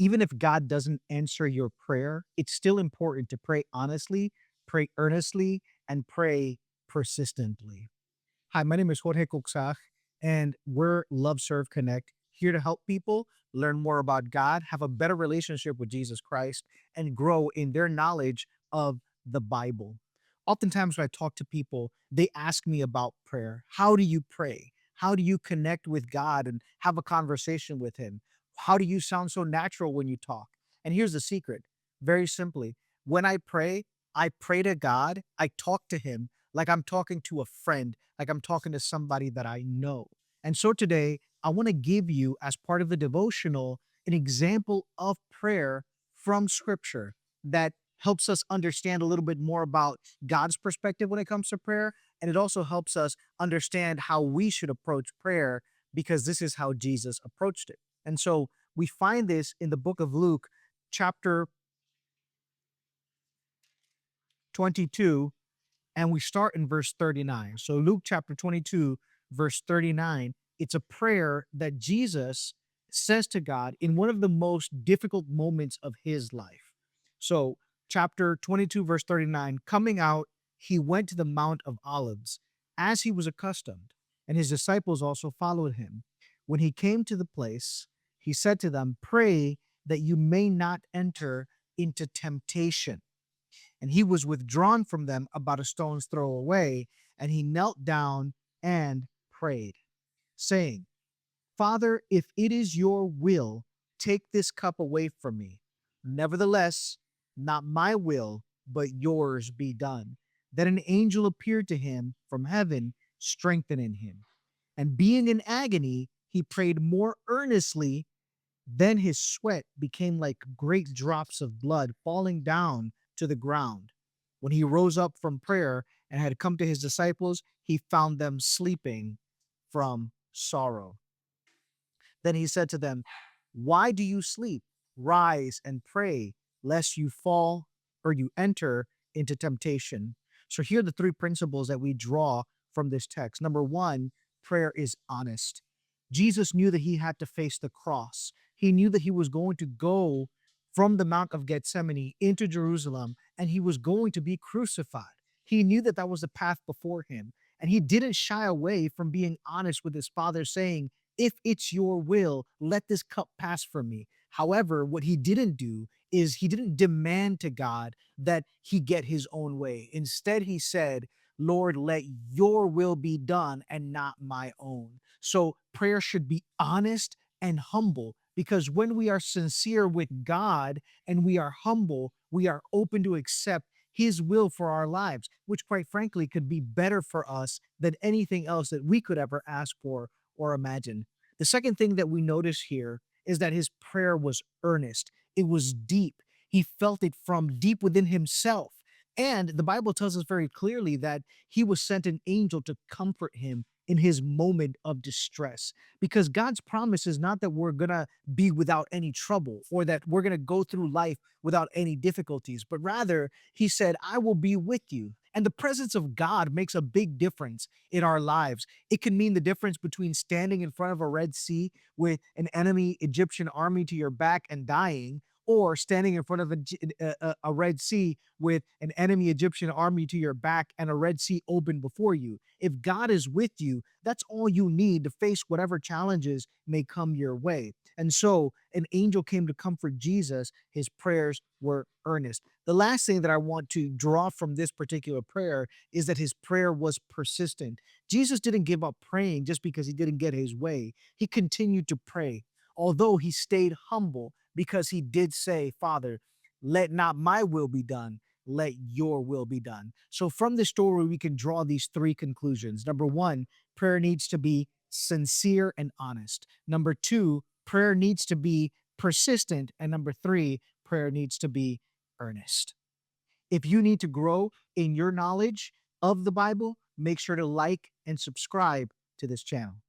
Even if God doesn't answer your prayer, it's still important to pray honestly, pray earnestly, and pray persistently. Hi, my name is Jorge Coxach, and we're Love Serve Connect, here to help people learn more about God, have a better relationship with Jesus Christ, and grow in their knowledge of the Bible. Oftentimes, when I talk to people, they ask me about prayer. How do you pray? How do you connect with God and have a conversation with Him? How do you sound so natural when you talk? And here's the secret, very simply, when I pray to God, I talk to Him like I'm talking to a friend, like I'm talking to somebody that I know. And so today, I want to give you, as part of the devotional, an example of prayer from Scripture that helps us understand a little bit more about God's perspective when it comes to prayer. And it also helps us understand how we should approach prayer because this is how Jesus approached it. And so we find this in the book of Luke, chapter 22, and we start in verse 39. So, Luke chapter 22, verse 39, it's a prayer that Jesus says to God in one of the most difficult moments of his life. So, chapter 22, verse 39, coming out, he went to the Mount of Olives as he was accustomed, and his disciples also followed him. When he came to the place, he said to them, "Pray that you may not enter into temptation." And he was withdrawn from them about a stone's throw away, and he knelt down and prayed, saying, "Father, if it is your will, take this cup away from me. Nevertheless, not my will, but yours be done." Then an angel appeared to him from heaven, strengthening him. And being in agony, he prayed more earnestly. Then his sweat became like great drops of blood falling down to the ground. When he rose up from prayer and had come to his disciples, he found them sleeping from sorrow. Then he said to them, "Why do you sleep? Rise and pray, lest you fall or you enter into temptation." So here are the three principles that we draw from this text. Number one, prayer is honest. Jesus knew that he had to face the cross. He knew that he was going to go from the Mount of Gethsemane into Jerusalem, and he was going to be crucified. He knew that that was the path before him. And he didn't shy away from being honest with his father, saying, "If it's your will, let this cup pass from me." However, what he didn't do is he didn't demand to God that he get his own way. Instead, he said, "Lord, let your will be done and not my own." So prayer should be honest and humble, because when we are sincere with God and we are humble, we are open to accept his will for our lives, which quite frankly could be better for us than anything else that we could ever ask for or imagine. The second thing that we notice here is that his prayer was earnest. It was deep. He felt it from deep within himself. And the Bible tells us very clearly that he was sent an angel to comfort him in his moment of distress. Because God's promise is not that we're going to be without any trouble or that we're going to go through life without any difficulties, but rather, he said, "I will be with you." And the presence of God makes a big difference in our lives. It can mean the difference between standing in front of a Red Sea with an enemy Egyptian army to your back and dying, or standing in front of a Red Sea with an enemy Egyptian army to your back and a Red Sea open before you. If God is with you, that's all you need to face whatever challenges may come your way. And so an angel came to comfort Jesus. His prayers were earnest. The last thing that I want to draw from this particular prayer is that his prayer was persistent. Jesus didn't give up praying just because he didn't get his way. He continued to pray, although he stayed humble, because he did say, "Father, let not my will be done, let your will be done." So from this story, we can draw these three conclusions. Number one, prayer needs to be sincere and honest. Number two, prayer needs to be persistent. And number three, prayer needs to be earnest. If you need to grow in your knowledge of the Bible, make sure to like and subscribe to this channel.